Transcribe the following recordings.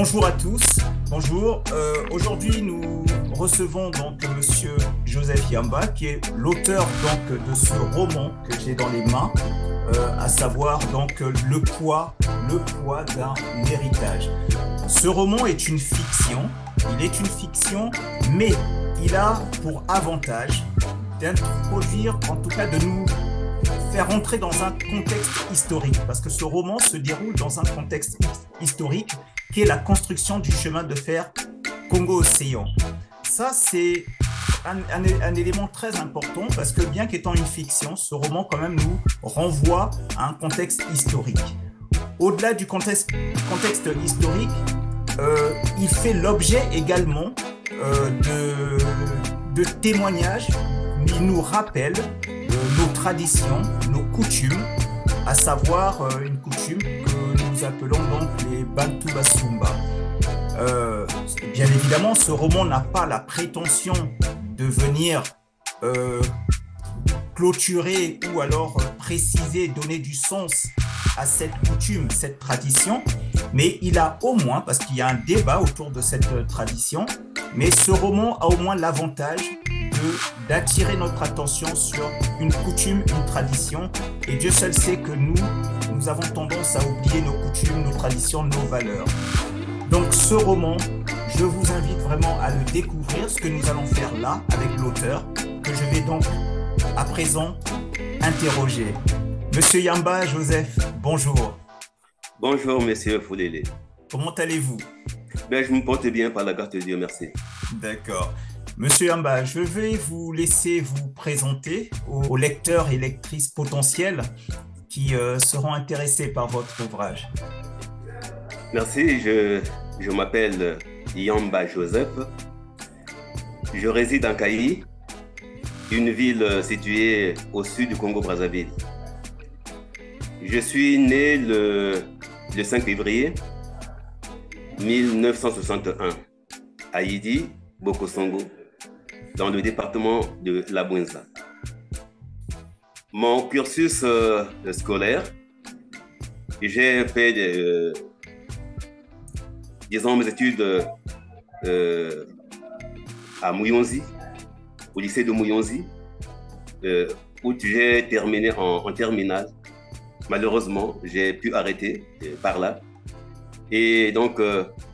Bonjour à tous. Bonjour. Aujourd'hui, nous recevons donc Monsieur Joseph Yamba, qui est l'auteur donc de ce roman que j'ai dans les mains, à savoir donc le poids d'un héritage. Ce roman est une fiction. Il est une fiction, mais il a pour avantage d'introduire, en tout cas de nous faire entrer dans un contexte historique, parce que ce roman se déroule dans un contexte historique qui est la construction du chemin de fer Congo-Océan. Ça, c'est un élément très important, parce que bien qu'étant une fiction, ce roman quand même nous renvoie à un contexte historique. Au-delà du contexte historique, il fait l'objet également de témoignages. Il nous rappelle nos traditions, nos coutumes, à savoir une coutume que nous appelons donc les Bantu Basumba. Bien évidemment, ce roman n'a pas la prétention de venir clôturer ou alors préciser, donner du sens à cette coutume, cette tradition, mais il a au moins, parce qu'il y a un débat autour de cette tradition, mais ce roman a au moins l'avantage d'attirer notre attention sur une coutume, une tradition, et Dieu seul sait que nous avons tendance à oublier nos coutumes, nos traditions, nos valeurs. Donc ce roman, je vous invite vraiment à le découvrir, ce que nous allons faire là avec l'auteur, que je vais donc à présent interroger. Monsieur Yamba Joseph, bonjour. Bonjour, monsieur Foulélé. Comment allez-vous? Ben, je me porte bien par la grâce de Dieu, merci. D'accord. Monsieur Yamba, je vais vous laisser vous présenter aux lecteurs et lectrices potentiels qui seront intéressés par votre ouvrage. Merci, je m'appelle Yamba Joseph. Je réside en Kayi, une ville située au sud du Congo-Brazzaville. Je suis né le 5 février 1961 à Yidi, Bokosongo, dans le département de la Bouenza. Mon cursus scolaire, j'ai fait mes études à Mouyonzi, au lycée de Mouyonzi, où j'ai terminé en terminale. Malheureusement, j'ai pu arrêter par là. Et donc,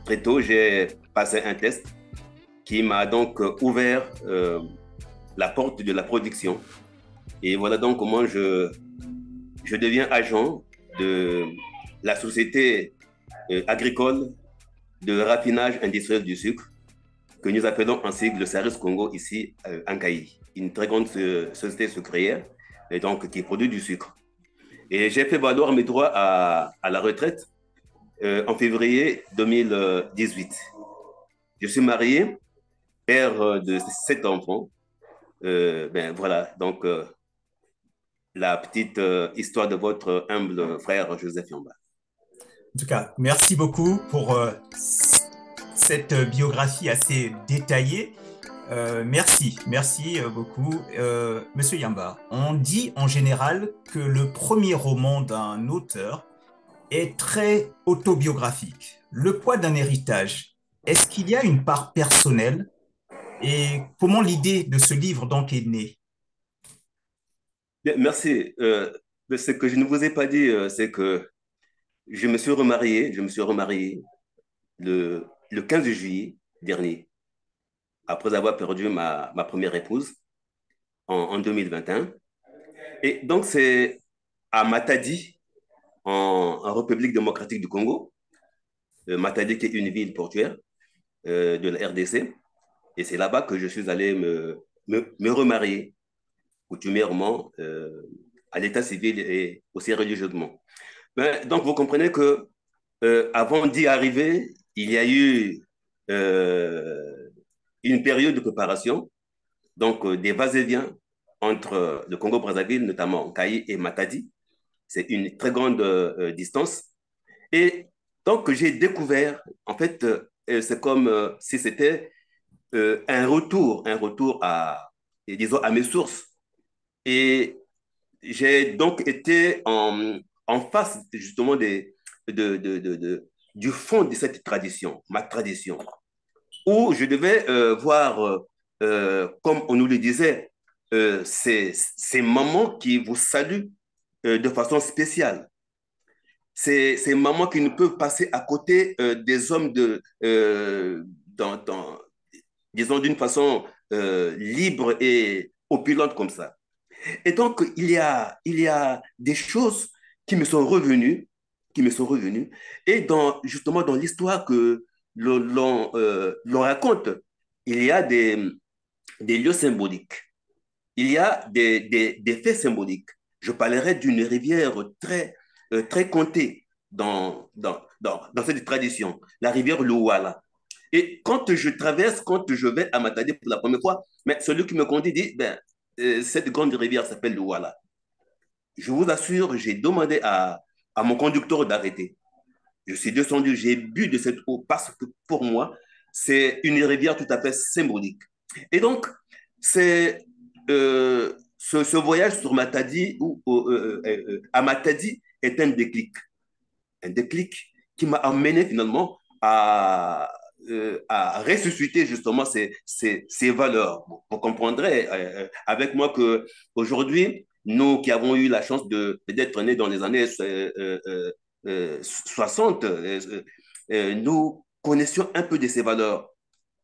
très tôt, j'ai passé un test qui m'a donc ouvert la porte de la production. Et voilà donc comment je deviens agent de la société agricole de raffinage industriel du sucre, que nous appelons en sigle Saris Congo ici en Kayi, une très grande société sucrière et donc qui produit du sucre. Et j'ai fait valoir mes droits à la retraite en février 2018. Je suis marié, père de 7 enfants. Ben voilà, donc la petite histoire de votre humble frère Joseph Yamba. En tout cas, merci beaucoup pour cette biographie assez détaillée. Merci beaucoup. Monsieur Yamba, on dit en général que le premier roman d'un auteur est très autobiographique. Le poids d'un héritage, est-ce qu'il y a une part personnelle et comment l'idée de ce livre donc est née? Bien, merci. Ce que je ne vous ai pas dit, c'est que je me suis remarié le 15 juillet dernier, après avoir perdu ma première épouse en 2021. Et donc, c'est à Matadi, en République démocratique du Congo, Matadi qui est une ville portuaire de la RDC. Et c'est là-bas que je suis allé me remarier coutumièrement à l'état civil et aussi religieusement. Mais, donc, vous comprenez que avant d'y arriver, il y a eu une période de préparation, donc des va-et-vient entre le Congo-Brazzaville, notamment Kayi et Matadi. C'est une très grande distance. Et donc, j'ai découvert, en fait, c'est comme si c'était un retour disons, à mes sources. Et j'ai donc été en face, justement, de du fond de cette tradition, ma tradition, où je devais voir, comme on nous le disait, ces mamans qui vous saluent de façon spéciale. Ces mamans qui ne peuvent passer à côté des hommes disons d'une façon libre et opulente comme ça. Et donc, il y a des choses qui me sont revenues, qui me sont revenues, et justement dans l'histoire que l'on raconte, il y a des lieux symboliques, il y a des faits symboliques. Je parlerai d'une rivière très comptée dans cette tradition, la rivière Louala. Et quand je vais à Matadi pour la première fois, mais celui qui me conduit dit, ben, cette grande rivière s'appelle Louala. Je vous assure, j'ai demandé à mon conducteur d'arrêter. Je suis descendu, j'ai bu de cette eau parce que pour moi, c'est une rivière tout à fait symbolique. Et donc, ce voyage sur Matadi, à Matadi, est un déclic qui m'a amené finalement à ressusciter justement ces valeurs. Vous comprendrez avec moi que aujourd'hui, nous qui avons eu la chance d'être nés dans les années 60, nous connaissions un peu de ces valeurs.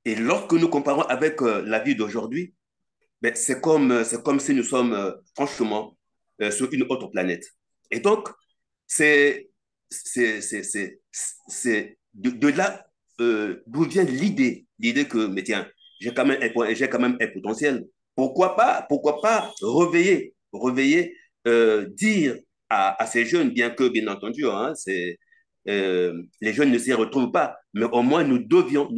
Et lorsque nous comparons avec la vie d'aujourd'hui, ben, c'est comme si nous sommes franchement sur une autre planète. Et donc, c'est de là d'où vient l'idée que, mais tiens, j'ai quand même un potentiel. Pourquoi pas dire à ces jeunes, bien que, bien entendu, hein, les jeunes ne s'y retrouvent pas, mais au moins nous devions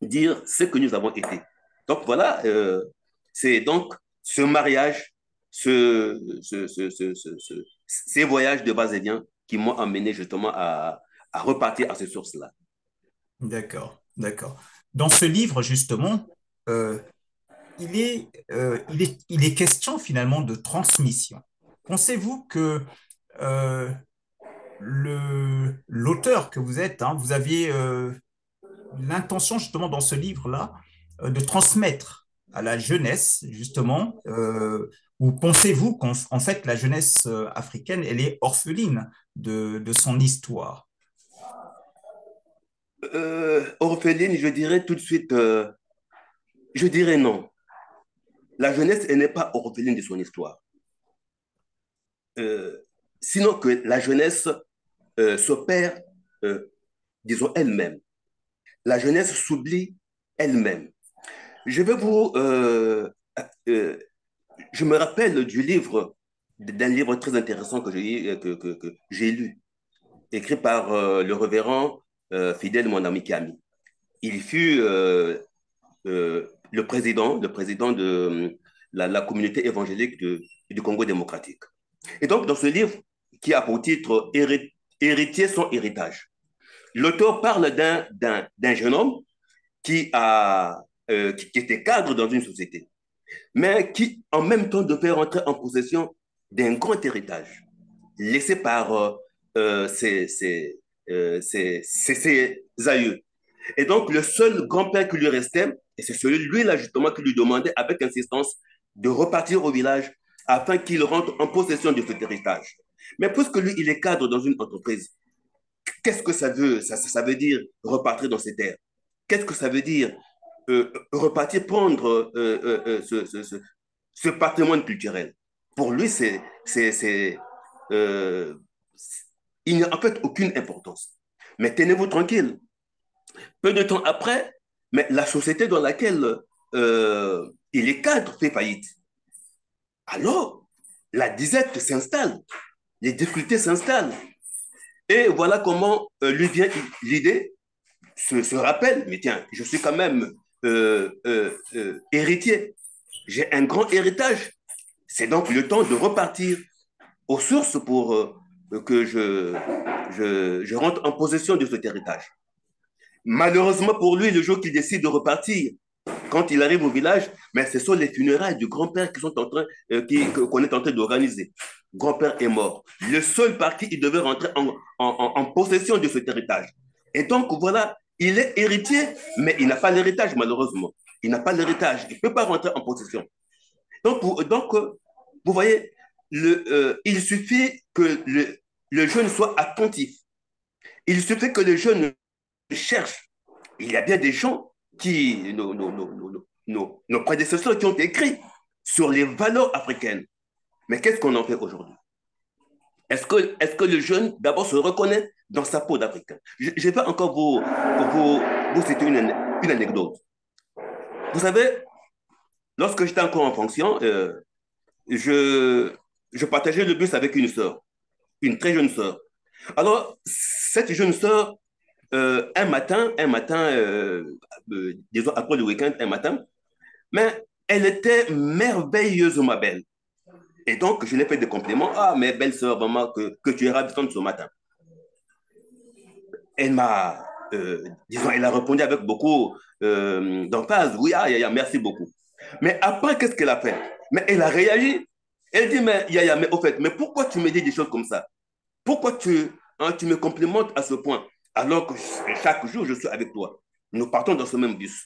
dire ce que nous avons été. Donc voilà, c'est donc ce mariage, ces voyages de base et bien qui m'ont amené justement à repartir à ces sources-là. D'accord, d'accord. Dans ce livre, justement, euh, il est question finalement de transmission. Pensez-vous que euh, l'auteur que vous êtes, hein, vous aviez l'intention justement dans ce livre-là de transmettre à la jeunesse, justement, ou pensez-vous qu'en en fait la jeunesse africaine, elle est orpheline de son histoire? Orpheline, je dirais tout de suite, je dirais non. La jeunesse, elle n'est pas orpheline de son histoire. Euh, Sinon que la jeunesse se perd, euh, disons, elle-même. La jeunesse s'oublie elle-même. Je vais vous... euh, je me rappelle d'un livre très intéressant que j'ai lu, écrit par le révérend Fidèle, mon ami Kami. Il fut le président de la communauté évangélique du Congo démocratique. Et donc, dans ce livre, qui a pour titre Héritier sans héritage, l'auteur parle d'un jeune homme qui était cadre dans une société, mais qui en même temps devait rentrer en possession d'un grand héritage laissé par ses aïeux. Et donc, le seul grand-père qui lui restait, et c'est celui-là justement qui lui demandait avec insistance de repartir au village afin qu'il rentre en possession de cet héritage. Mais puisque lui, il est cadre dans une entreprise, qu'est-ce que ça veut dire repartir dans ses terres? Qu'est-ce que ça veut dire repartir prendre ce patrimoine culturel? Pour lui, euh, il n'y a en fait aucune importance. Mais tenez-vous tranquille. Peu de temps après, mais la société dans laquelle il est cadre fait faillite. Alors, la disette s'installe, les difficultés s'installent. Et voilà comment lui vient l'idée, se rappelle, mais tiens, je suis quand même héritier. J'ai un grand héritage. C'est donc le temps de repartir aux sources pour que je rentre en possession de cet héritage. Malheureusement pour lui, le jour qu'il décide de repartir, Quand il arrive au village, mais ce sont les funérailles du grand-père qui sont en train, qu'on est en train d'organiser. Grand-père est mort. Le seul par qui il devait rentrer en possession de cet héritage. Et donc, voilà, il est héritier, mais il n'a pas l'héritage, malheureusement. Il n'a pas l'héritage. Il ne peut pas rentrer en possession. Donc, vous voyez, il suffit que le jeune soit attentif. Il suffit que le jeune cherche. Il y a bien des gens qui, nos prédécesseurs qui ont écrit sur les valeurs africaines. Mais qu'est-ce qu'on en fait aujourd'hui? Est-ce que le jeune, d'abord, se reconnaît dans sa peau d'Africain? Je vais encore vous citer une anecdote. Vous savez, lorsque j'étais encore en fonction, je, je partageais le bus avec une sœur, une très jeune sœur. Alors, cette jeune sœur, disons après le week-end, un matin, mais elle était merveilleusement belle. Et donc, je lui ai fait des compliments. Ah, mais belle sœur, vraiment, que tu es ravissante ce matin. Elle m'a, disons, elle a répondu avec beaucoup d'emphase. Oui, ah, Yaya, merci beaucoup. Mais après, qu'est-ce qu'elle a fait? Mais elle a réagi. Elle dit, mais Yaya, mais au fait, mais pourquoi tu me dis des choses comme ça? Pourquoi tu me complimentes à ce point alors que chaque jour je suis avec toi? Nous partons dans ce même bus.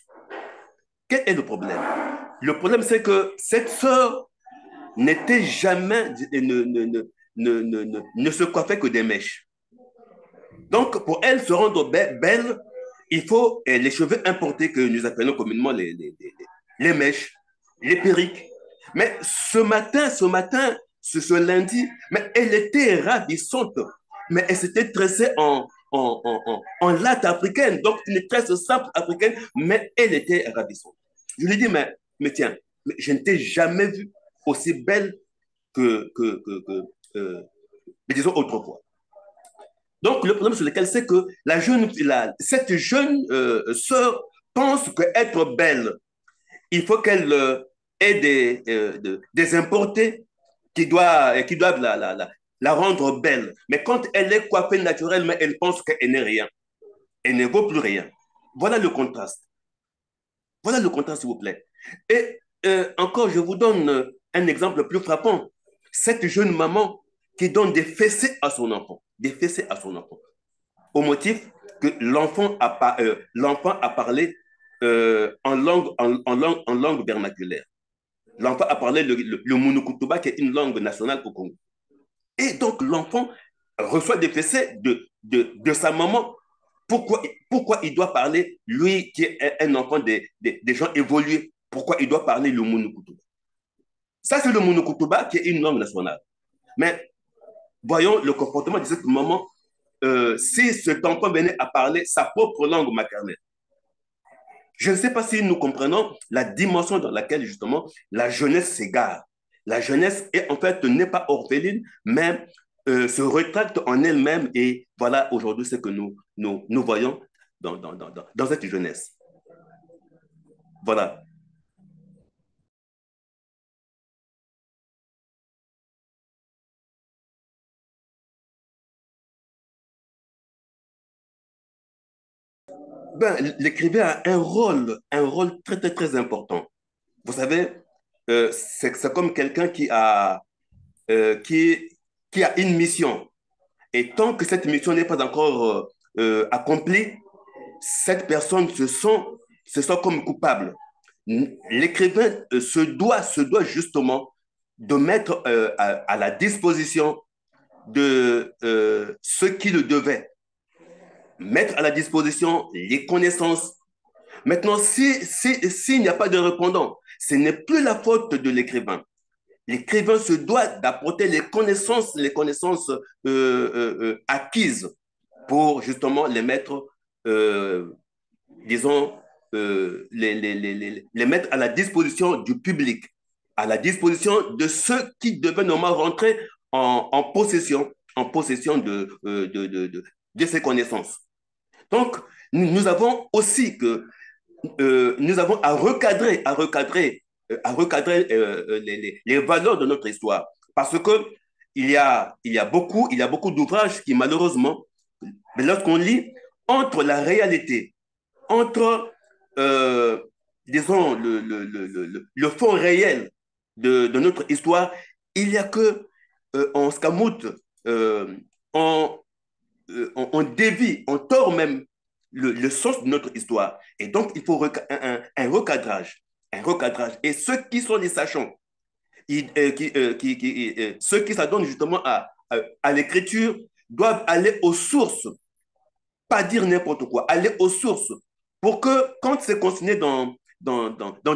Quel est le problème? Le problème, c'est que cette sœur n'était jamais, ne se coiffait que des mèches. Donc, pour elle se rendre belle, il faut les cheveux importés que nous appelons communément les mèches, les perruques. Mais ce lundi, mais elle était ravissante. Mais elle s'était tressée en latte africaine, donc une tresse simple africaine, mais elle était ravissante. Je lui dis, mais tiens, mais je ne t'ai jamais vue aussi belle que disons, autrefois. Donc, le problème sur lequel c'est que cette jeune sœur pense qu'être belle, il faut qu'elle ait des importés qui doivent la rendre belle. Mais quand elle est coiffée naturellement, elle pense qu'elle n'est rien. Elle ne vaut plus rien. Voilà le contraste. Voilà le contraste, s'il vous plaît. Et encore, je vous donne un exemple plus frappant. Cette jeune maman qui donne des fessées à son enfant. Des fessées à son enfant. Au motif que l'enfant a parlé en langue vernaculaire. L'enfant a parlé le Monokutuba, qui est une langue nationale au Congo. Et donc, l'enfant reçoit des fessées de sa maman. Pourquoi il doit parler, lui qui est un enfant des gens évolués, pourquoi il doit parler le Monokutuba? Ça, c'est le Monokutuba qui est une langue nationale. Mais voyons le comportement de cette maman si cet enfant venait à parler sa propre langue maternelle. Je ne sais pas si nous comprenons la dimension dans laquelle, justement, la jeunesse s'égare. La jeunesse, en fait, n'est pas orpheline, mais se rétracte en elle-même. Et voilà, aujourd'hui, ce que nous voyons dans cette jeunesse. Voilà. Ben, l'écrivain a un rôle très, très, très important. Vous savez, c'est comme quelqu'un euh, qui, qui a une mission. Et tant que cette mission n'est pas encore accomplie, cette personne se sent comme coupable. L'écrivain se doit justement de mettre à la disposition de ce qui le devait, mettre à la disposition les connaissances. Maintenant, s'il n'y a pas de répondant, ce n'est plus la faute de l'écrivain. L'écrivain se doit d'apporter les connaissances acquises pour justement les mettre, disons, les mettre à la disposition du public, à la disposition de ceux qui devaient normalement rentrer en possession de ces connaissances. Donc, nous avons aussi nous avons à recadrer les valeurs de notre histoire. Parce que il y a beaucoup d'ouvrages qui, malheureusement, lorsqu'on lit, entre la réalité, entre, euh, disons, le fond réel de notre histoire, il n'y a que on scamoute, euh, on, on dévie, on tord même le sens de notre histoire. Et donc, il faut un recadrage. Un recadrage. Et ceux qui sont les sachants, ceux qui s'adonnent justement à l'écriture, doivent aller aux sources, pas dire n'importe quoi, aller aux sources pour que quand c'est consigné dans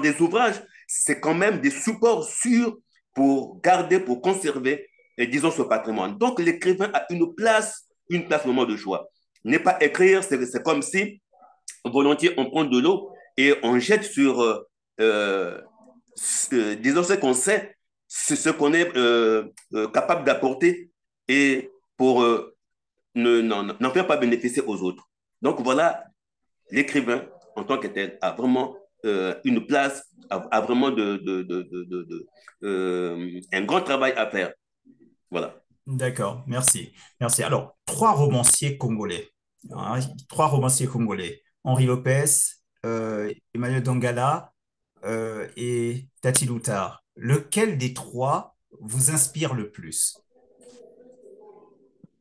des ouvrages, c'est quand même des supports sûrs pour garder, pour conserver, disons, ce patrimoine. Donc, l'écrivain a une place moment de choix. Ne pas écrire, c'est comme si volontiers on prend de l'eau et on jette sur, disons, ce qu'on sait, ce qu'on est capable d'apporter et pour n'en faire pas bénéficier aux autres. Donc voilà, l'écrivain en tant que tel a vraiment une place, a vraiment un grand travail à faire. Voilà. D'accord, merci. Merci. Alors, trois romanciers congolais. Hein, trois romanciers congolais. Henri Lopez, Emmanuel Dongala et Tati Loutard. Lequel des trois vous inspire le plus?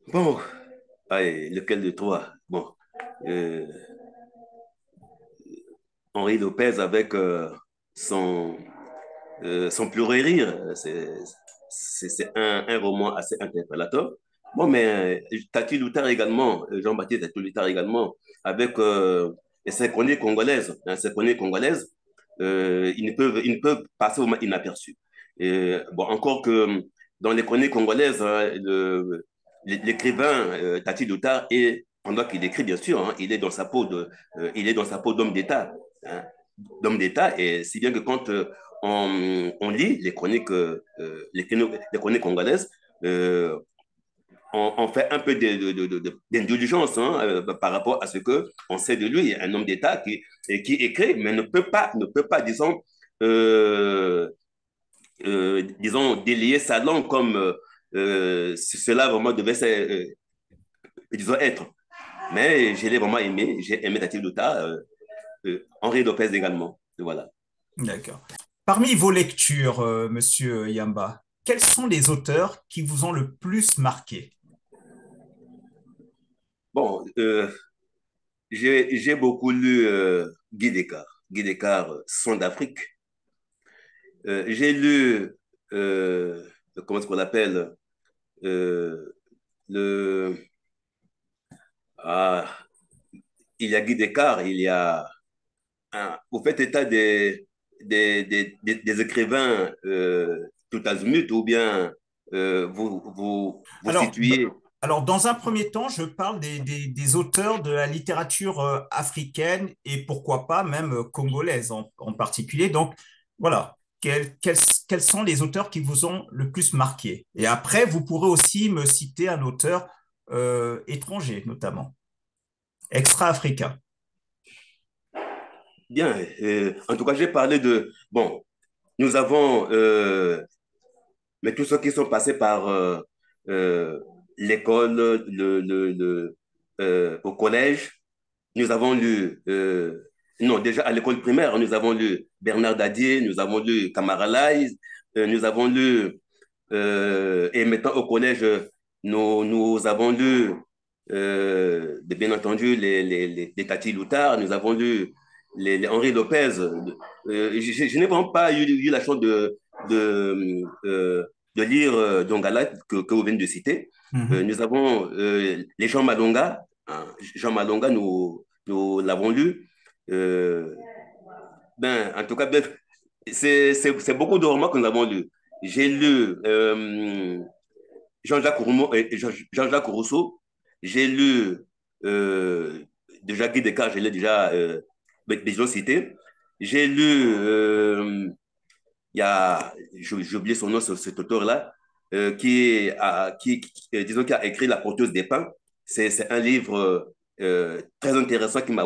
Bon, allez, lequel de toi? Bon, euh, Henri Lopez avec son pleurer rire, c'est un roman assez interpellateur. Bon, mais Tati Loutard également, Jean-Baptiste Tati Loutard également, avec ses chroniques congolaises, hein, ses chroniques congolaises, ils ne peuvent passer au moins inaperçus. Et, bon, encore que dans les chroniques congolaises, hein, l'écrivain Tati Loutard est, pendant qu'il écrit, bien sûr, hein, il est dans sa peau d'homme d'État, hein, d'homme d'État, et si bien que quand on lit les chroniques congolaises, euh, on fait un peu d'indulgence hein, par rapport à ce qu'on sait de lui, un homme d'État qui écrit, mais ne peut pas disons, délier sa langue comme cela vraiment devait disons, être. Mais je l'ai vraiment aimé, j'ai aimé Tati Luta, Henri Lopez également. Voilà. D'accord. Parmi vos lectures, Monsieur Yamba, quels sont les auteurs qui vous ont le plus marqué? Bon, j'ai beaucoup lu Guy Descartes. Guy Descartes, Son d'Afrique. J'ai lu, comment est-ce qu'on l'appelle euh, le, ah, il y a Guy Descartes, il y a. Vous faites état des écrivains tout azimut ou bien vous Alors, situez. dans un premier temps, je parle des auteurs de la littérature africaine et pourquoi pas même congolaise en particulier. Donc, voilà, quels sont les auteurs qui vous ont le plus marqué? Et après, vous pourrez aussi me citer un auteur étranger, notamment, extra-africain. Bien, en tout cas, j'ai parlé de. Bon, nous avons. Mais tous ceux qui sont passés par euh, l'école, au collège, nous avons lu. Non, déjà à l'école primaire, nous avons lu Bernard Dadier, nous avons lu Camara Laïs, nous avons lu. Et maintenant au collège, nous avons lu, bien entendu, les Tati Loutard, nous avons lu les Henri Lopez. Je n'ai vraiment pas eu la chance de lire Dongala que vous venez de citer. Mhm. Nous avons les Jean Malonga. Hein, Jean Malonga, nous l'avons lu. Euh, en tout cas, c'est beaucoup de romans que nous avons lus. J'ai lu Jean-Jacques Rousseau. J'ai lu déjà Guy Descartes, je l'ai déjà cité. J'ai lu, il y a, j'ai oublié son nom, cet auteur-là, disons, qui a écrit La porteuse des pains. C'est un livre très intéressant qui m'a,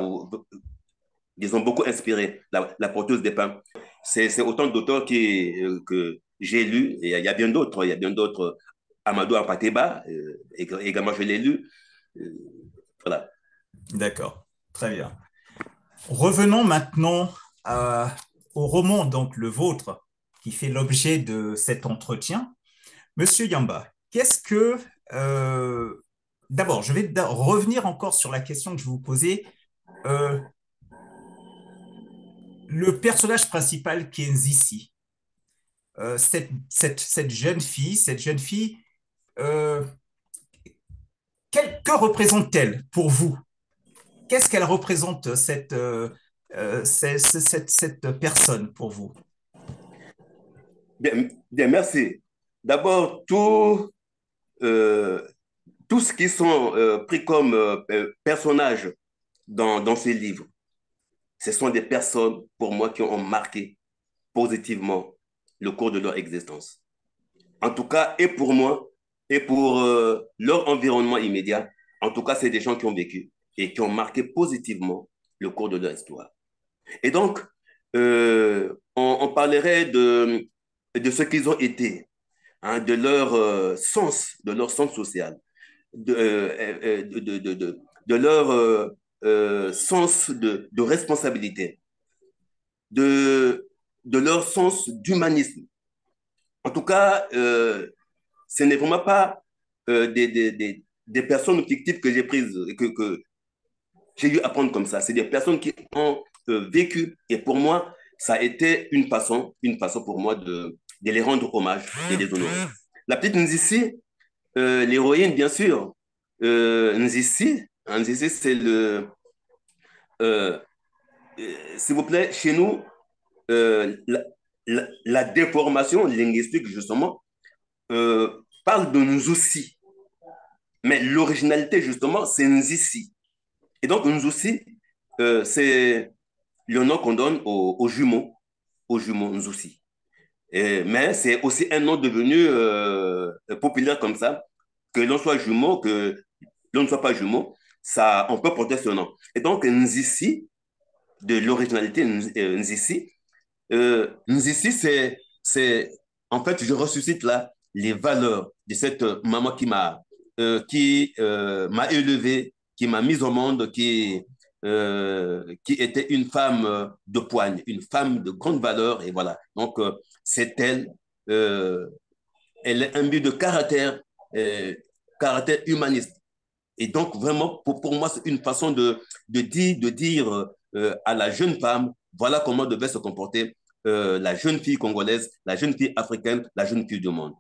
disons, beaucoup inspiré, La porteuse des pains. C'est autant d'auteurs que j'ai lus, et il y a bien d'autres, il y a bien d'autres. Amadou Apateba, également je l'ai lu. Voilà. D'accord, très bien. Revenons maintenant au roman, donc le vôtre, qui fait l'objet de cet entretien. Monsieur Yamba, qu'est-ce que... euh, D'abord, je vais revenir encore sur la question que je vous posais. Euh, le personnage principal qui est Nzissi, cette jeune fille euh, que représente-t-elle pour vous? Qu'est-ce qu'elle représente, cette personne pour vous? Bien, bien, merci. D'abord, euh, tout ce qui sont pris comme personnages dans ces livres, ce sont des personnes, pour moi, qui ont marqué positivement le cours de leur existence. En tout cas, et pour moi, et pour leur environnement immédiat, en tout cas, c'est des gens qui ont vécu et qui ont marqué positivement le cours de leur histoire. Et donc, on parlerait de ce qu'ils ont été, hein, de leur sens social, de leur sens de responsabilité, de, de leur sens d'humanisme. En tout cas, ce n'est vraiment pas des personnes fictives que j'ai prises, que j'ai dû apprendre comme ça. C'est des personnes qui ont vécu. Et pour moi, ça a été une façon pour moi de les rendre hommage et les honorer. La petite Nzissi, l'héroïne, bien sûr. Nzissi, c'est euh, s'il vous plaît, chez nous, la déformation linguistique, justement, parle de Nzussi. Mais l'originalité, justement, c'est Nzissi. Et donc, Nzussi, c'est le nom qu'on donne aux jumeaux Nzussi. Mais c'est aussi un nom devenu populaire comme ça, que l'on soit jumeau, que l'on ne soit pas jumeau, ça, on peut porter ce nom. Et donc, Nzissi, de l'originalité Nzissi, Nzissi, en fait, je ressuscite là les valeurs de cette maman qui m'a élevé, qui m'a mis au monde, qui était une femme de poigne, une femme de grande valeur. Et voilà. Donc, c'est elle. euh, Elle est imbue de euh, caractère humaniste. Et donc, vraiment, pour moi, c'est une façon de dire à la jeune femme, voilà comment devait se comporter la jeune fille congolaise, la jeune fille africaine, la jeune fille du monde.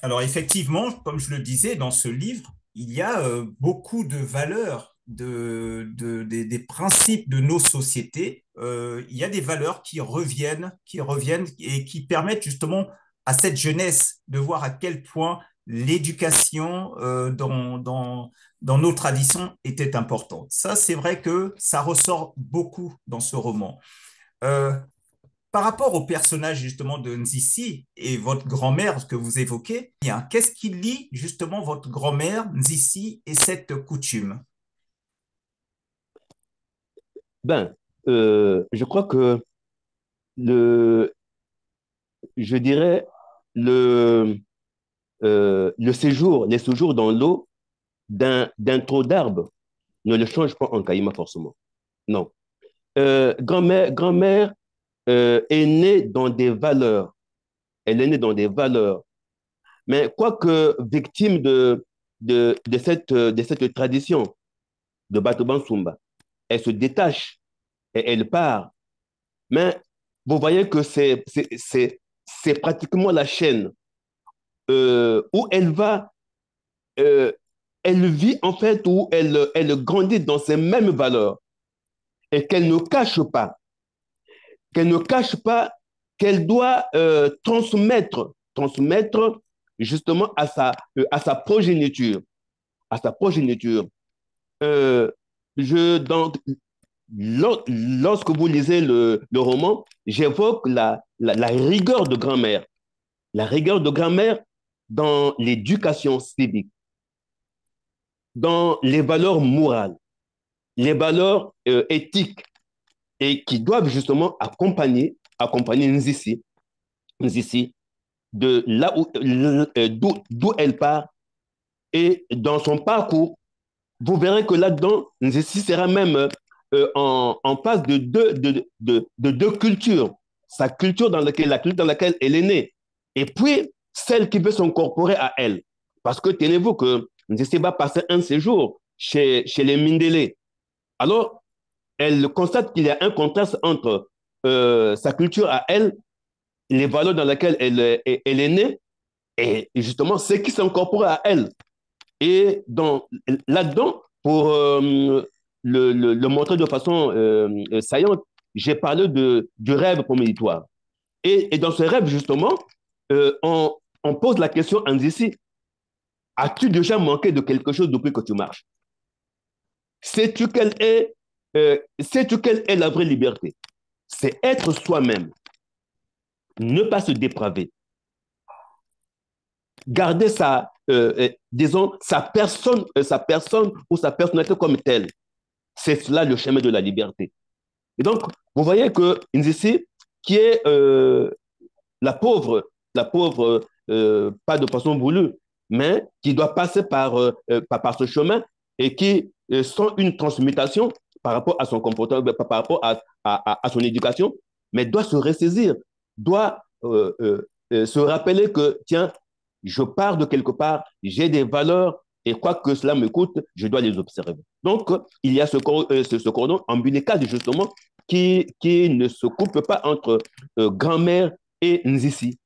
Alors effectivement, comme je le disais, dans ce livre, il y a beaucoup de valeurs, des principes de nos sociétés. Il y a des valeurs qui reviennent et qui permettent justement à cette jeunesse de voir à quel point l'éducation dans nos traditions était importante. Ça, c'est vrai que ça ressort beaucoup dans ce roman. Euh, Par rapport au personnage justement de Nzissi et votre grand-mère que vous évoquez, bien, qu'est-ce qui lie justement votre grand-mère Nzissi et cette coutume? Ben, je crois que le, je dirais les séjours dans l'eau d'un tronc d'arbre ne le change pas en caïma forcément. Non. Grand-mère est née dans des valeurs. Elle est née dans des valeurs. Mais quoique victime de cette tradition de Batoban Sumba, elle se détache et elle part. Mais vous voyez que c'est pratiquement la chaîne où euh, elle vit en fait, où elle grandit dans ces mêmes valeurs et qu'elle ne cache pas qu'elle doit transmettre justement à sa progéniture, à sa progéniture. Euh, donc, lorsque vous lisez le roman, j'évoque la rigueur de grand-mère, la rigueur de grand-mère dans l'éducation civique, dans les valeurs morales, les valeurs éthiques, et qui doivent justement accompagner Nzissi de là d'où elle part. Et dans son parcours, vous verrez que là-dedans, Nzissi sera même en face de deux cultures. Sa culture dans laquelle, la culture dans laquelle elle est née, et puis celle qui veut s'incorporer à elle. Parce que tenez-vous que Nzisi va passer un séjour chez les Mindélé. Alors, elle constate qu'il y a un contraste entre sa culture à elle, les valeurs dans lesquelles elle est née, et justement ce qui s'incorpore à elle. Et là-dedans, pour le montrer de façon saillante, j'ai parlé du rêve prémonitoire. Et dans ce rêve, justement, on pose la question en ici, as-tu déjà manqué de quelque chose depuis que tu marches? Sais-tu sais-tu quelle est la vraie liberté? C'est être soi-même, ne pas se dépraver, garder disons, sa personne ou sa personnalité comme telle. C'est cela le chemin de la liberté. Et donc, vous voyez que Nzisi, qui est la pauvre pas de façon voulue, mais qui doit passer par ce chemin et qui sont une transmutation par rapport à son comportement, par rapport à son éducation, mais doit se ressaisir, doit se rappeler que, tiens, je pars de quelque part, j'ai des valeurs, et quoi que cela me coûte, je dois les observer. Donc, il y a ce cordon ombilical, justement, qui ne se coupe pas entre grand-mère et Nzisi.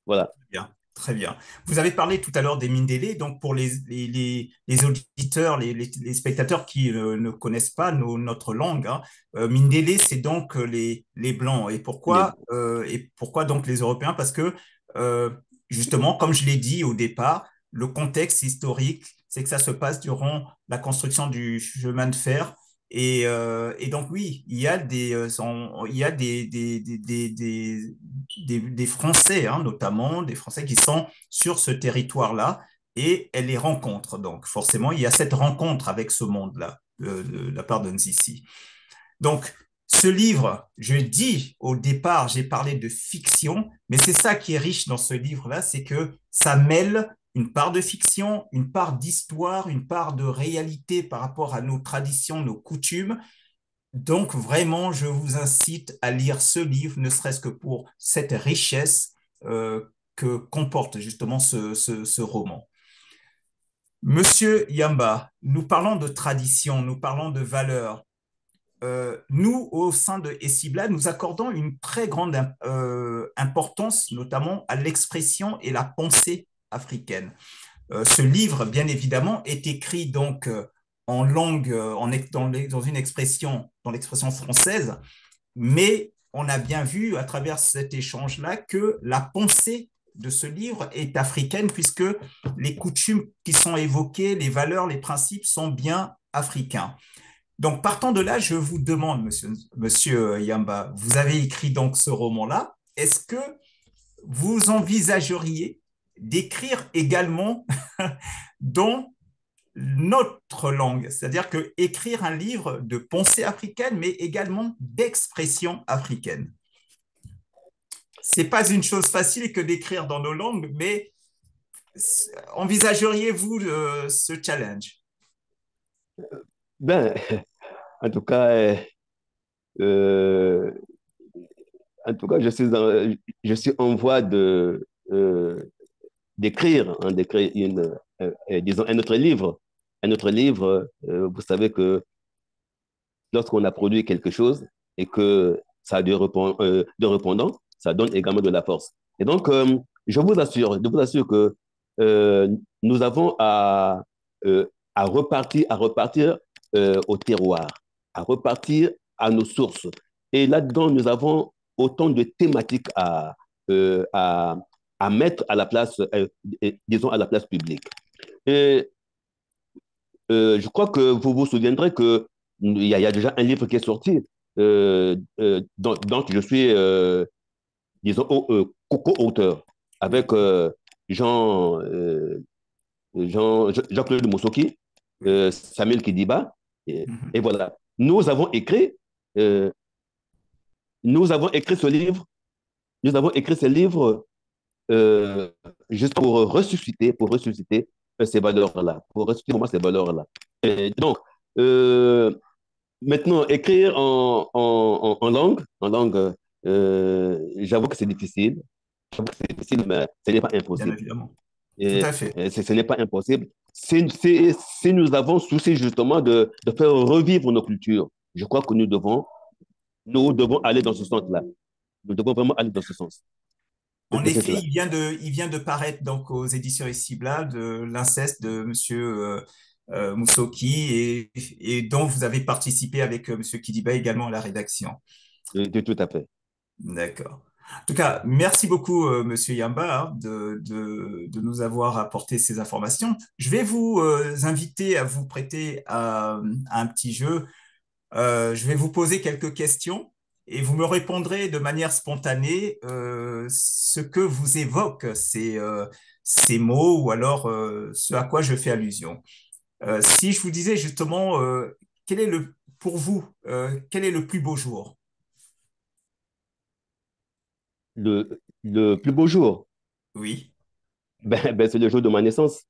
Voilà. Bien, très bien. Vous avez parlé tout à l'heure des Mindélé, donc pour les auditeurs, les spectateurs qui ne connaissent pas notre langue, hein, Mindélé, c'est donc les Blancs. Et pourquoi donc les Européens? Parce que, euh, justement, comme je l'ai dit au départ, le contexte historique, c'est que ça se passe durant la construction du chemin de fer. Et donc, oui, il y a des Français, hein, notamment des Français qui sont sur ce territoire-là et elles les rencontrent. Donc, forcément, il y a cette rencontre avec ce monde-là de la part de Nzisi. Donc, ce livre, je dis au départ, j'ai parlé de fiction, mais c'est ça qui est riche dans ce livre-là, c'est que ça mêle une part de fiction, une part d'histoire, une part de réalité par rapport à nos traditions, nos coutumes. Donc, vraiment, je vous incite à lire ce livre, ne serait-ce que pour cette richesse que comporte justement ce roman. Monsieur Yamba, nous parlons de tradition, nous parlons de valeurs. Nous, au sein de Essibla, nous accordons une très grande importance, notamment à l'expression et la pensée africaine. Ce livre, bien évidemment, est écrit donc en langue, dans une expression, dans l'expression française, mais on a bien vu à travers cet échange-là que la pensée de ce livre est africaine, puisque les coutumes qui sont évoquées, les valeurs, les principes sont bien africains. Donc, partant de là, je vous demande, monsieur Yamba, vous avez écrit donc ce roman-là. Est-ce que vous envisageriez d'écrire également dans notre langue, c'est-à-dire que écrire un livre de pensée africaine, mais également d'expression africaine? C'est pas une chose facile que d'écrire dans nos langues, mais envisageriez-vous ce challenge? Ben, en tout cas, euh, je suis en voie d'écrire, hein, d'écrire disons, un autre livre. Un autre livre, vous savez que lorsqu'on a produit quelque chose et que ça a de répondant, ça donne également de la force. Et donc, je vous assure que euh, nous avons à repartir au terroir, à repartir à nos sources. Et là-dedans, nous avons autant de thématiques euh, à, à mettre à la place, disons, à la place publique. Et je crois que vous vous souviendrez que il y a déjà un livre qui est sorti, donc je suis, disons, co-auteur avec Jean, Jean-Claude Moussoki, Samuel Kidiba, et voilà. Euh, nous avons écrit ce livre, nous avons écrit ce livre euh, juste pour ressusciter ces valeurs-là, pour ressusciter vraiment ces valeurs-là. Et donc, euh, Maintenant, écrire en langue, j'avoue que c'est difficile. J'avoue que c'est difficile, mais ce n'est pas Bien impossible. évidemment. Tout Et, à fait. ce n'est pas impossible. Si nous avons souci justement de faire revivre nos cultures, je crois que nous devons aller dans ce sens-là. Nous devons vraiment aller dans ce sens. En De effet, cela. il vient de paraître donc aux éditions Escibla de l'inceste de Monsieur Moussoki et dont vous avez participé avec Monsieur Kidiba également à la rédaction. Tout à fait. D'accord. En tout cas, merci beaucoup, Monsieur Yamba, hein, de nous avoir apporté ces informations. Je vais vous inviter à vous prêter à un petit jeu. Je vais vous poser quelques questions et vous me répondrez de manière spontanée ce que vous évoquent ces mots ou alors ce à quoi je fais allusion. Si je vous disais justement, quel est pour vous, quel est le plus beau jour? Le plus beau jour, Oui, c'est le jour de ma naissance.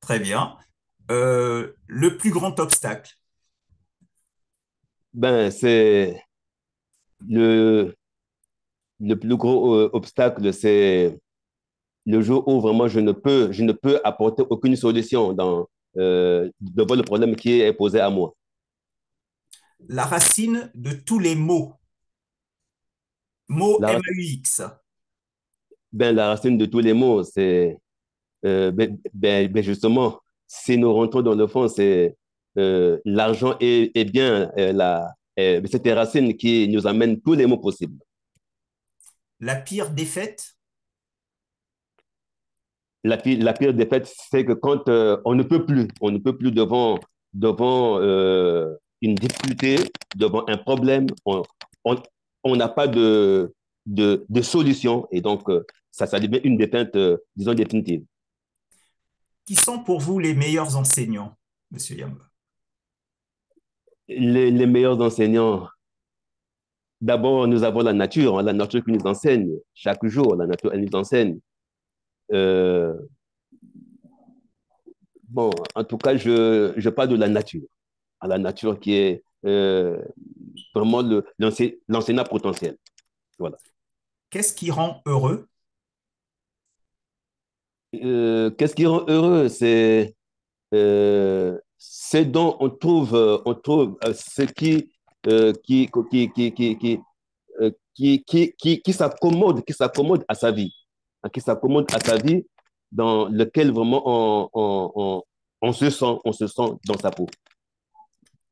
très bien. Le plus grand obstacle? C'est le, le plus gros obstacle, c'est le jour où vraiment je ne peux apporter aucune solution devant le problème qui est posé à moi. La racine de tous les mots. Mots La, rac- M-A-U-X. la racine de tous les mots, c'est justement, si nous rentrons dans le fond, c'est l'argent et bien cette racine qui nous amène tous les mots possibles. La pire défaite? La pire défaite, c'est que quand on ne peut plus devant une difficulté, devant un problème, on, on n'a pas de solution et donc ça devient une défaite, disons, définitive. Qui sont pour vous les meilleurs enseignants, Monsieur Yamba? Les meilleurs enseignants, d'abord, nous avons la nature qui nous enseigne chaque jour, la nature, elle nous enseigne. Euh, bon, en tout cas, je parle de la nature, à la nature qui est vraiment l'enseignant potentiel. Voilà. Qu'est-ce qui rend heureux? Qu'est-ce qui rend heureux? C'est dont on trouve ce qui s'accommode à sa vie, hein, qui s'accommode à sa vie, dans lequel vraiment on se sent dans sa peau.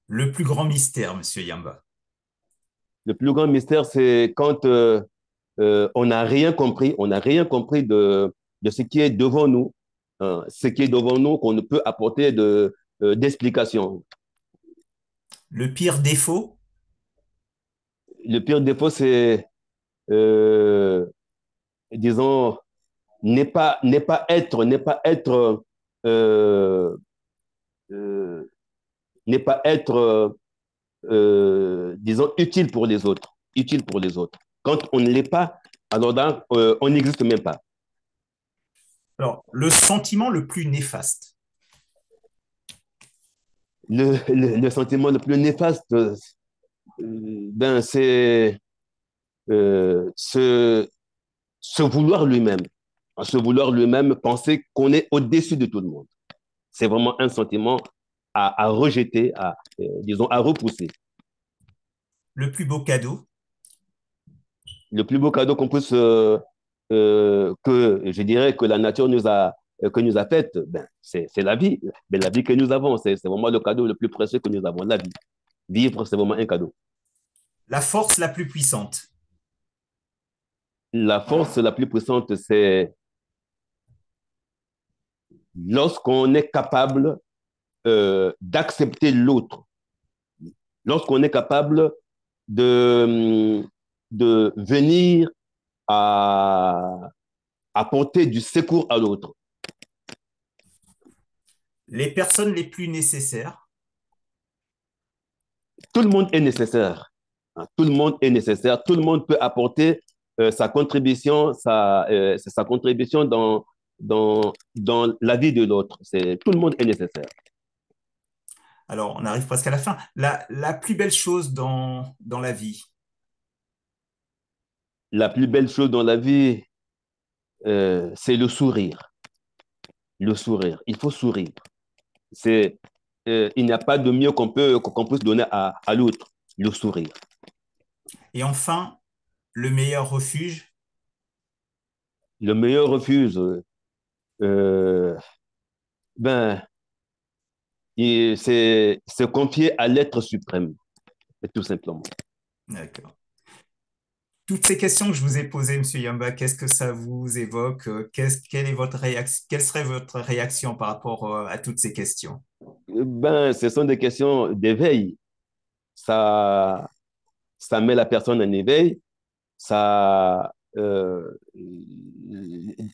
Le plus grand mystère, Monsieur Yamba. Le plus grand mystère, c'est quand on n'a rien compris, on n'a rien compris de ce qui est devant nous, hein, ce qui est devant nous qu'on ne peut apporter d'explication. Le pire défaut? Le pire défaut, c'est, euh, disons, n'est pas être, euh, euh, n'est pas être, disons, utile pour les autres, utile pour les autres. Quand on ne l'est pas, alors là, on n'existe même pas. Alors, le sentiment le plus néfaste. Le sentiment le plus néfaste, c'est se, se vouloir lui-même. Se vouloir lui-même, penser qu'on est au-dessus de tout le monde. C'est vraiment un sentiment à rejeter, disons, à repousser. Le plus beau cadeau. Le plus beau cadeau que je dirais que la nature que nous a fait, c'est la vie. Mais la vie que nous avons, c'est vraiment le cadeau le plus précieux que nous avons, la vie. Vivre, c'est vraiment un cadeau. La force la plus puissante. La force la plus puissante, c'est lorsqu'on est capable d'accepter l'autre, lorsqu'on est capable de, de venir à apporter du secours à l'autre. Les personnes les plus nécessaires. Tout le monde est nécessaire. Hein. Tout le monde est nécessaire. Tout le monde peut apporter sa contribution dans la vie de l'autre. Tout le monde est nécessaire. Alors, on arrive presque à la fin. La plus belle chose dans la vie. La plus belle chose dans la vie, c'est le sourire. Le sourire. Il faut sourire. C'est, il n'y a pas de mieux qu'on peut se donner à l'autre. Le sourire. Et enfin, le meilleur refuge. Le meilleur refuge, euh, ben, c'est se confier à l'être suprême, tout simplement. D'accord. Toutes ces questions que je vous ai posées, Monsieur Yamba, qu'est-ce que ça vous évoque? Quelle est votre réaction, quelle serait votre réaction par rapport à toutes ces questions? Ben, ce sont des questions d'éveil. Ça, ça met la personne en éveil. Ça,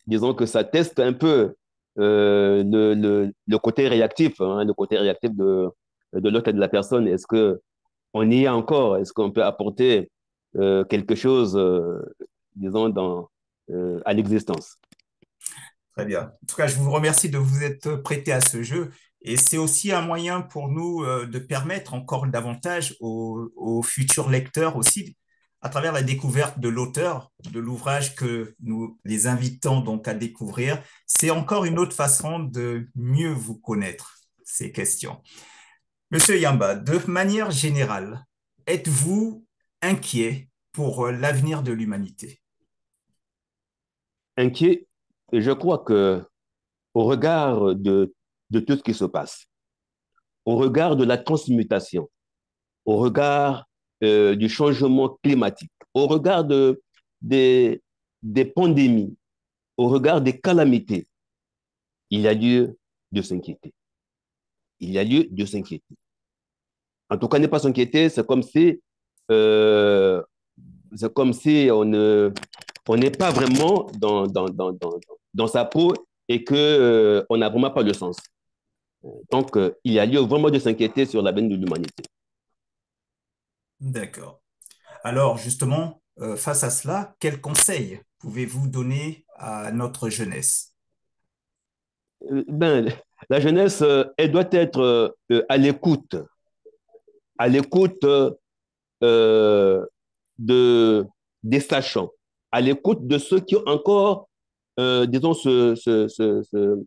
disons que ça teste un peu le côté réactif, hein, le côté réactif de l'autre et de la personne. Est-ce que on y est encore? Est-ce qu'on peut apporter quelque chose, disons, à l'existence? Très bien. En tout cas, je vous remercie de vous être prêté à ce jeu. Et c'est aussi un moyen pour nous de permettre encore davantage aux futurs lecteurs aussi, à travers la découverte de l'auteur, de l'ouvrage que nous les invitons donc à découvrir. C'est encore une autre façon de mieux vous connaître ces questions. Monsieur Yamba, de manière générale, êtes-vous inquiet pour l'avenir de l'humanité? Inquiet, et je crois que au regard de tout ce qui se passe, au regard de la transmutation, au regard du changement climatique, au regard des, des pandémies, au regard des calamités, il y a lieu de s'inquiéter. Il y a lieu de s'inquiéter. En tout cas, ne pas s'inquiéter, euh, c'est comme si on n'est pas vraiment dans sa peau et que, on n'a vraiment pas le sens. Donc, il y a lieu vraiment de s'inquiéter sur l'avenir de l'humanité. D'accord. Alors, justement, face à cela, quels conseils pouvez-vous donner à notre jeunesse? Ben, la jeunesse, elle doit être à l'écoute de, des sachants, à l'écoute de ceux qui ont encore, disons, ce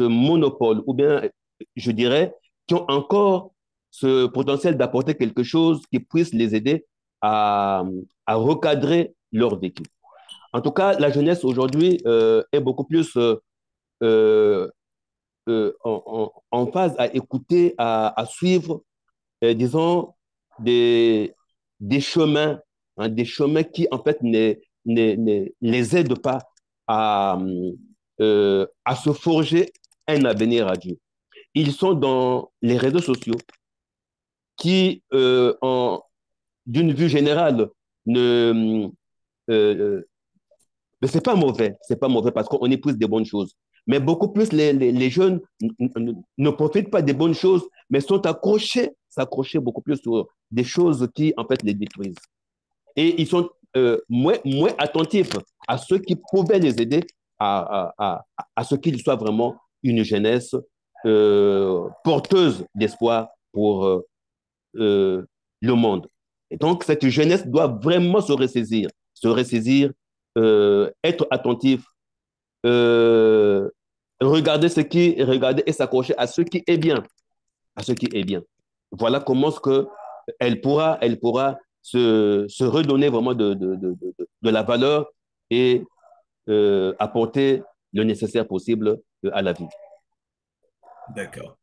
monopole, ou bien, je dirais, qui ont encore ce potentiel d'apporter quelque chose qui puisse les aider à, à recadrer leur vécu. En tout cas, la jeunesse aujourd'hui est beaucoup plus euh, en phase à écouter, à suivre, disons, des, des chemins, hein, des chemins qui, en fait, ne les aident pas à se forger un avenir à Dieu. Ils sont dans les réseaux sociaux qui, d'une vue générale, ne, euh, mais c'est pas mauvais parce qu'on épouse des bonnes choses. Mais beaucoup plus les jeunes ne profitent pas des bonnes choses, mais sont s'accrocher beaucoup plus sur des choses qui, en fait, les détruisent. Et ils sont moins attentifs à ceux qui pouvaient les aider à ce qu'ils soient vraiment une jeunesse porteuse d'espoir pour le monde. Et donc, cette jeunesse doit vraiment se ressaisir, être attentif, euh, regarder et s'accrocher à ce qui est bien, à ce qui est bien. Voilà comment ce que elle pourra se redonner vraiment de la valeur et apporter le nécessaire possible à la vie. D'accord.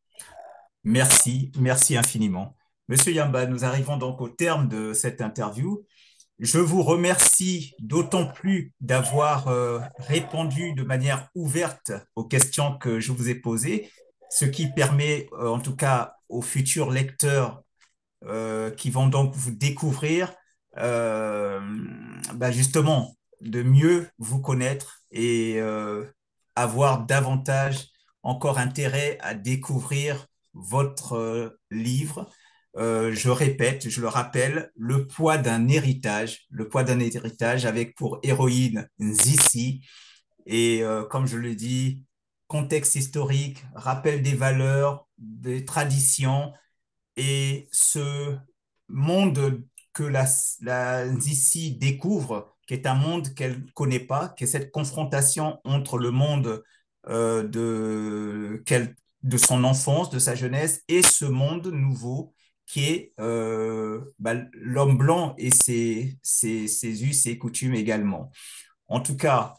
Merci infiniment. Monsieur Yamba, nous arrivons donc au terme de cette interview. Je vous remercie d'autant plus d'avoir répondu de manière ouverte aux questions que je vous ai posées, ce qui permet en tout cas aux futurs lecteurs qui vont donc vous découvrir euh, justement de mieux vous connaître et avoir davantage encore intérêt à découvrir votre livre. Je répète, je le rappelle, le poids d'un héritage avec pour héroïne Nzissi. Et comme je le dis, contexte historique, rappel des valeurs, des traditions et ce monde que la Zissi découvre, qui est un monde qu'elle ne connaît pas, qui est cette confrontation entre le monde de son enfance, de sa jeunesse, et ce monde nouveau qui est l'homme blanc et ses us et coutumes également. En tout cas,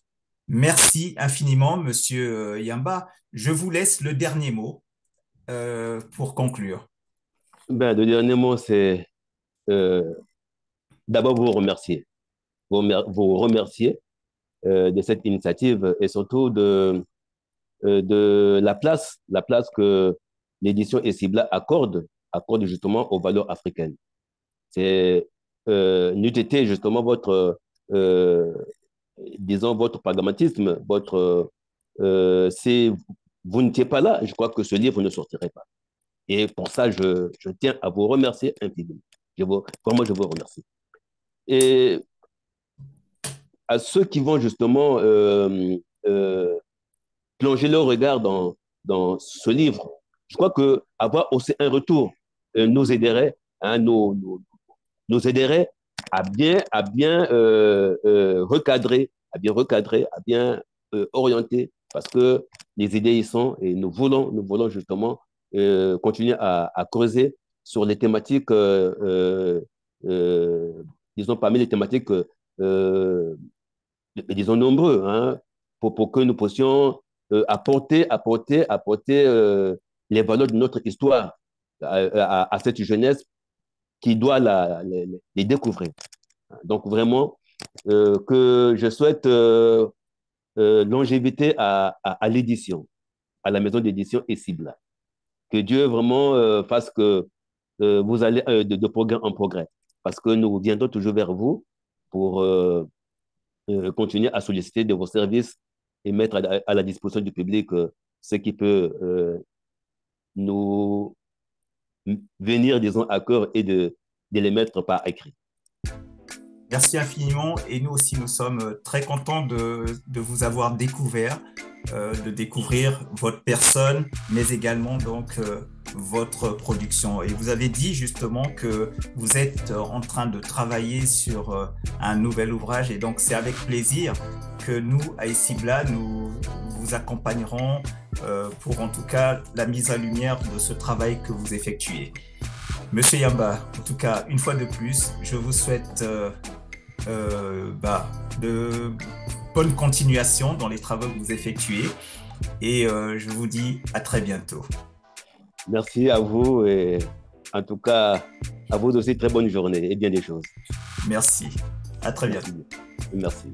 merci infiniment, Monsieur Yamba. Je vous laisse le dernier mot pour conclure. Ben, le dernier mot, c'est euh, d'abord vous remercier. Vous remercier de cette initiative et surtout de la place que l'édition Essibla accorde justement aux valeurs africaines. C'est n'eût été justement euh, disons, votre pragmatisme, si vous n'étiez pas là, je crois que ce livre ne sortirait pas. Et pour ça, je tiens à vous remercier infiniment. Vraiment, je vous remercie. Et à ceux qui vont justement euh, plonger leur regard dans ce livre, je crois qu'avoir aussi un retour nous aiderait, hein, nous aiderait à bien recadrer, à bien orienter, parce que les idées y sont et nous voulons justement continuer à creuser sur les thématiques, disons, parmi les thématiques, disons, nombreux, hein, pour que nous puissions apporter les valeurs de notre histoire à cette jeunesse qui doit les découvrir. Donc vraiment, que je souhaite longévité à l'édition, à la maison d'édition Essibla. Que Dieu vraiment fasse que vous allez de progrès en progrès, parce que nous viendrons toujours vers vous pour continuer à solliciter de vos services et mettre à la disposition du public ce qui peut nous venir, disons, à cœur et de les mettre par écrit. Merci infiniment et nous aussi, nous sommes très contents de vous avoir découvert, de découvrir votre personne, mais également donc votre production. Et vous avez dit justement que vous êtes en train de travailler sur un nouvel ouvrage et donc c'est avec plaisir que nous, à Essibla, nous vous accompagnerons pour en tout cas la mise en lumière de ce travail que vous effectuez. Monsieur Yamba, en tout cas, une fois de plus, je vous souhaite de bonne continuation dans les travaux que vous effectuez et je vous dis à très bientôt. Merci à vous et en tout cas, à vous aussi, très bonne journée et bien des choses. Merci. À très bientôt. Merci.